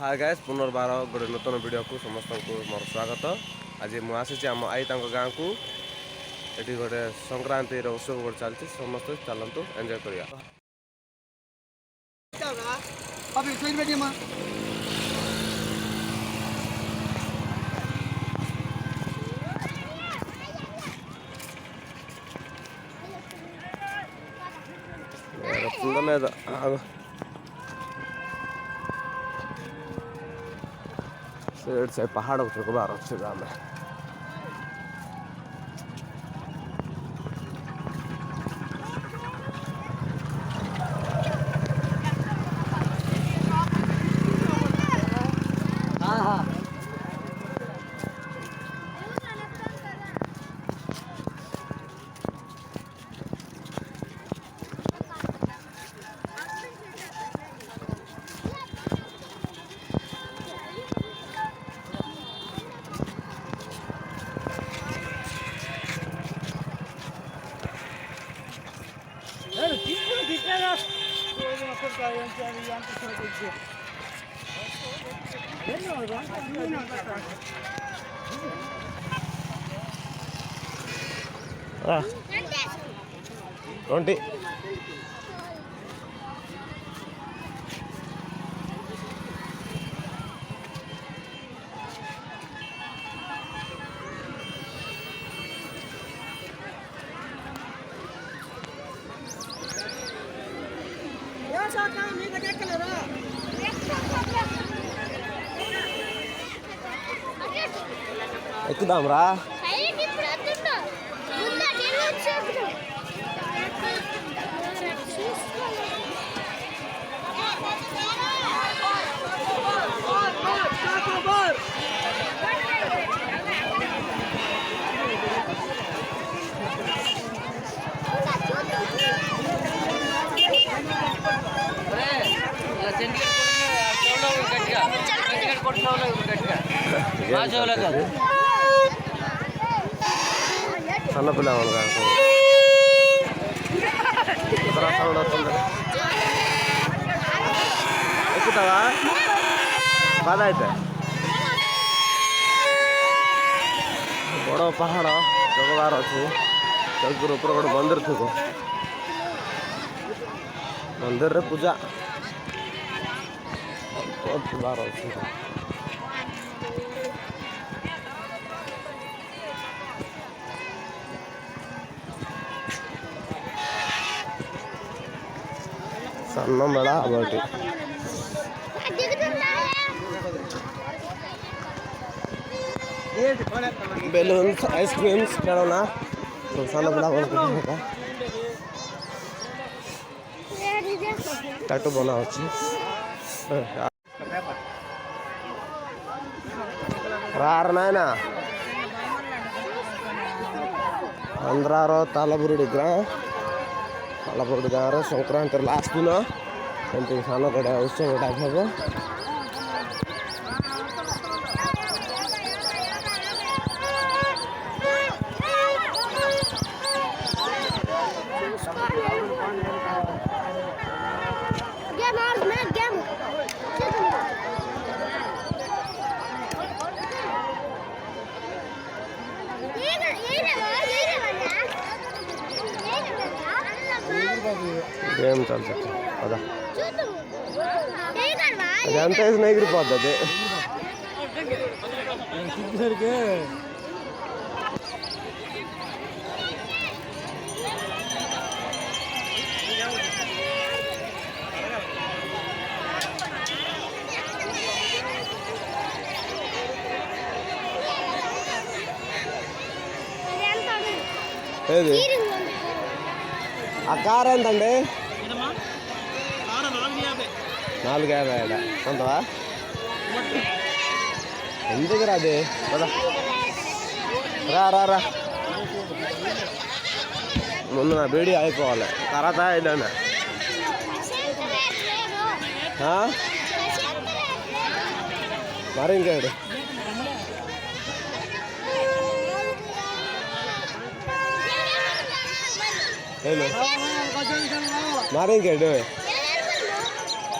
Hi guys पुनर्बार गोटे नूतन video को समस्त को मोर स्वागत। आज मुझे आम आई गाँ को ये गोटे संक्रांति उत्सव गोटे चलती समस्त चलतु एंजॉय करिया। से पहाड़ को बार अच्छे गाँव में ट्वेंटी एकदम रा सन्न पिला ఎక్కుతావా బాధ అయితే ବଡ଼ ପାହାଡ଼ ଜଗବାର ଅଛି ତାଙ୍କର ଉପରେ ଗୋଟେ ମନ୍ଦିର ଥିବ ମନ୍ଦିରରେ ପୂଜା ଥିବାର ଅଛି। सन्न मेला हम ये बेलून्स आइसक्रीम्स खेलना तो सन बड़ा टाटू बना रार ना आंध्रार तालबुरुडी गाँव संक्रांति लास्ट दिन एमती सान कड़ा उत्सव टाइप हम गेम चल सकते पता अंत नहीं पद्धति आ कार एंतंడి 450 కొంతవా ఎందుకు రాదే పద రా రా రా ముందు నా వీడియో అయిపోవాలి తర్వాత ఇదన్నా మరి ఇంకేడు मारेंगे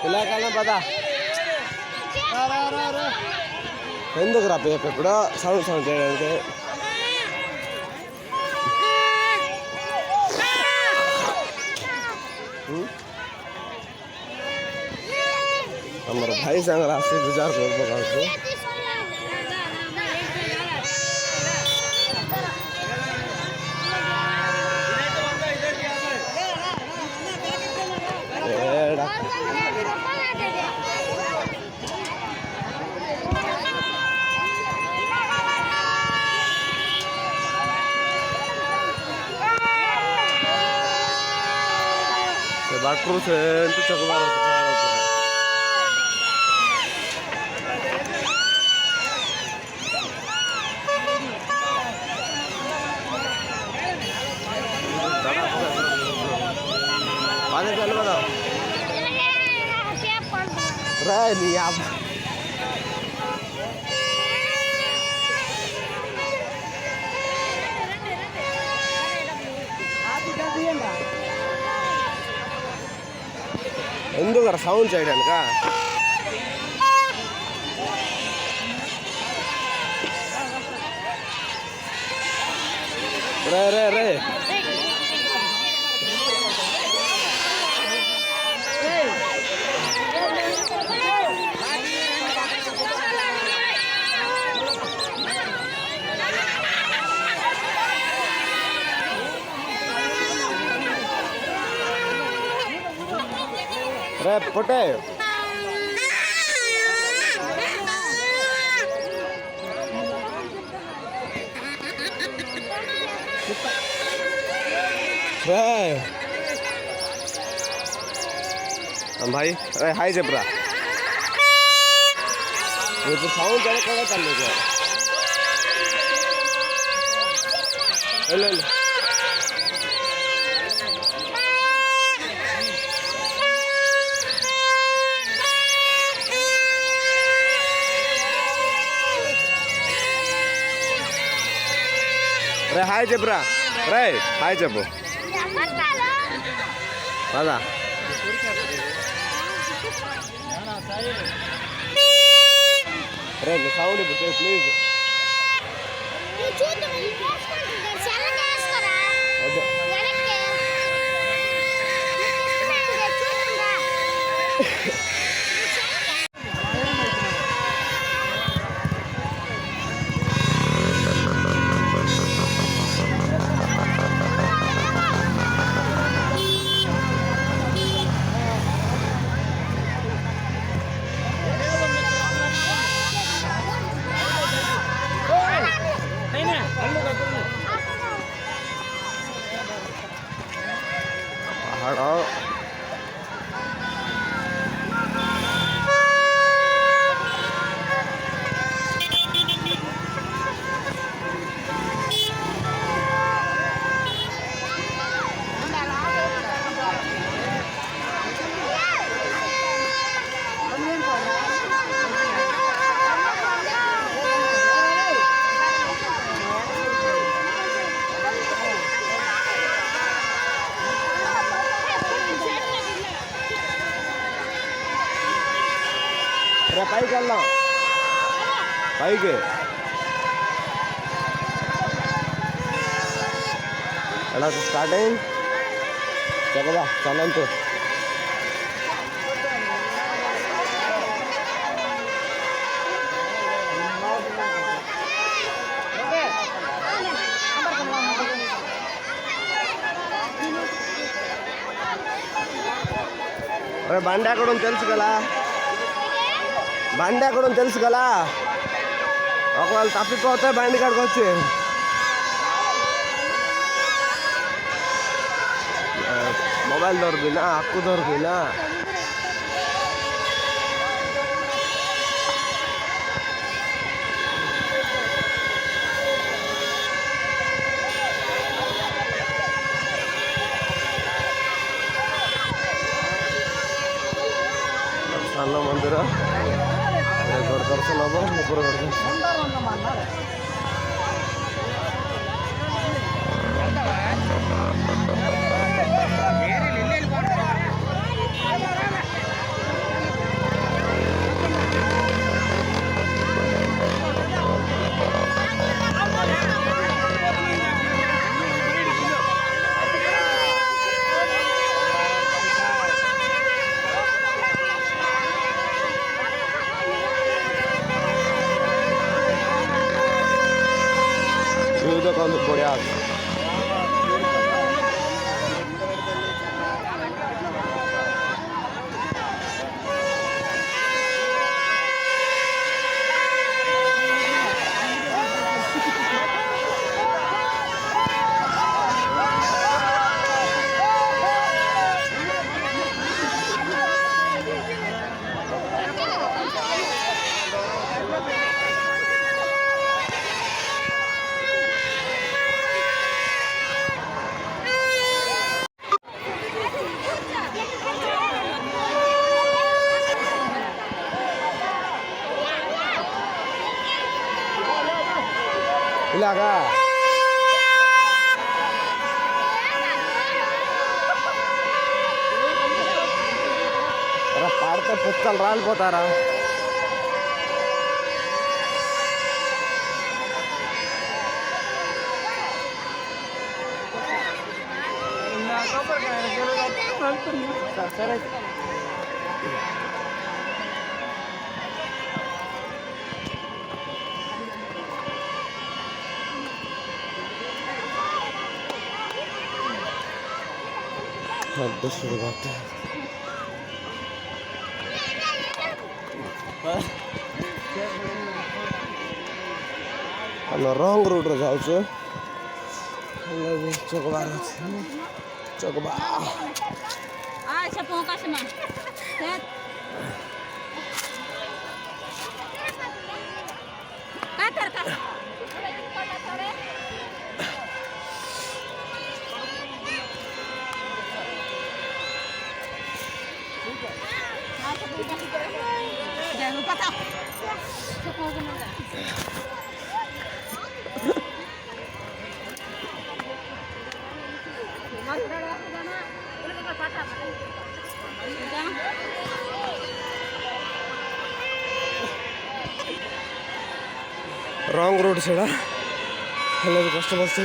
पिला का पता ఎందుకు రా ఇప్పుడు సౌండ్ చేయడానికి हमारा भाई संग रास्ते गुजार कर बगाल से बाटरू से तो चकवार पानी चल बता रे नहीं आप ఎందుకు సౌండ్ చేయడానికా రే రే రే रे पुटे भाई अरे हाय जबरा ये तो साउंड ज़्यादा कड़ा कर ले जाए ले रे हाय जबरा रे हाय जबो वाला रे साउंड बचे प्लीज पहाड़ रे పైకి వెళ్దాం పైకి ఎలా స్టార్ట్ అయింది చక్కగా చలంతో రే బండి ఎక్కడ ఉంది తెలుసు కదా బండి ఎక్కడ ఉంది తెలుసు కదా ఒకవేళ తప్పిపోతే బండి కాడికి వచ్చి మొబైల్ దొరికినా హక్కు దొరికినా అన్న మందిర దర్శనం ముగ్గురు ଦେଖନ୍ତୁ ବଢ଼ିଆ ଅଛି। ఇలాగా పాడితే పుస్తకాలు రాలిపోతారా? సరే Dışarı baktı. ଆମେ ରଙ୍ଗ ରୋଡ଼ରେ ଯାଉଛୁ। ଚକବାର ଅଛି ଚକବା रंग रोड सेड़ा हेल्ले कष्ट बस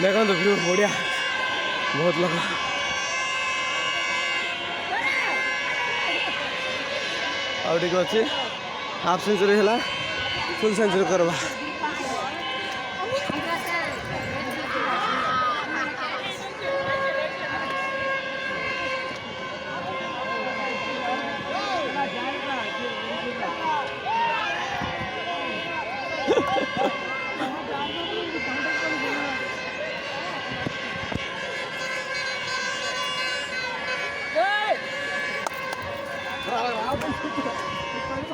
देखो व्यू बढ़िया बहुत लगा आउट अच्छी हाफ सेंचुरी है फुल सेंचुरी करवा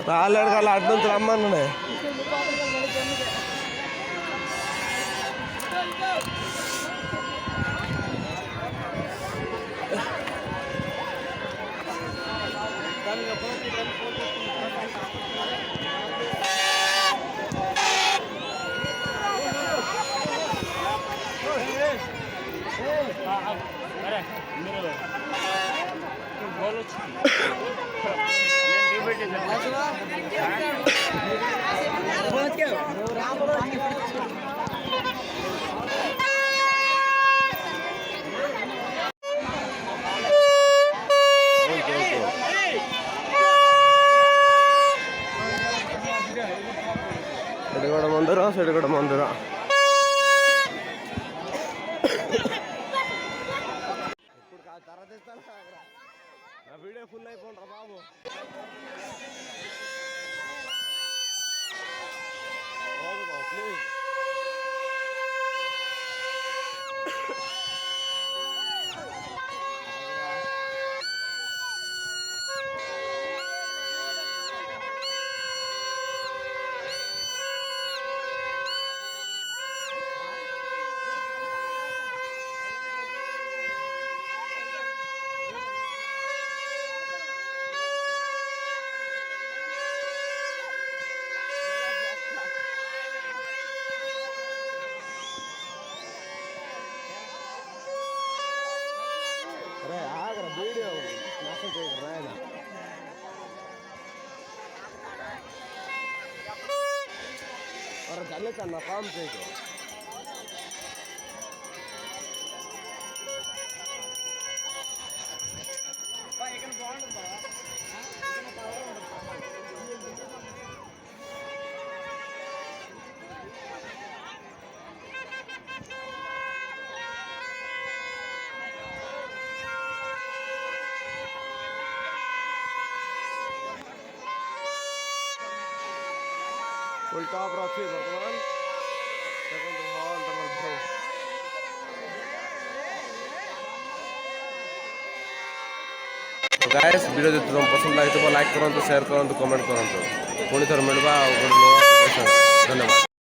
రాలేడు అడ్డు నుంచి రమ్మన్నానే मंदिर सेडगढ़ मंदिर वीडियो फुल बाबू और जाने का नाकाम चाहिए ଫୁଲ୍ ଟପ୍ରେ ଅଛି ବର୍ତ୍ତମାନ ଦେଖନ୍ତୁ ହଲ୍ ତମର ଭିଉ। ଗାଇସ୍ ଭିଡ଼ିଓ ଯଦି ତୁମକୁ ପସନ୍ଦ ଲାଗିଥିବ ଲାଇକ୍ କରନ୍ତୁ, ସେୟାର କରନ୍ତୁ, କମେଣ୍ଟ କରନ୍ତୁ। ପୁଣି ଥରେ ମିଳିବା ଆଉ ଗୋଟେ ନୂଆ ଭିଡ଼ିଓ ସହ। ଧନ୍ୟବାଦ।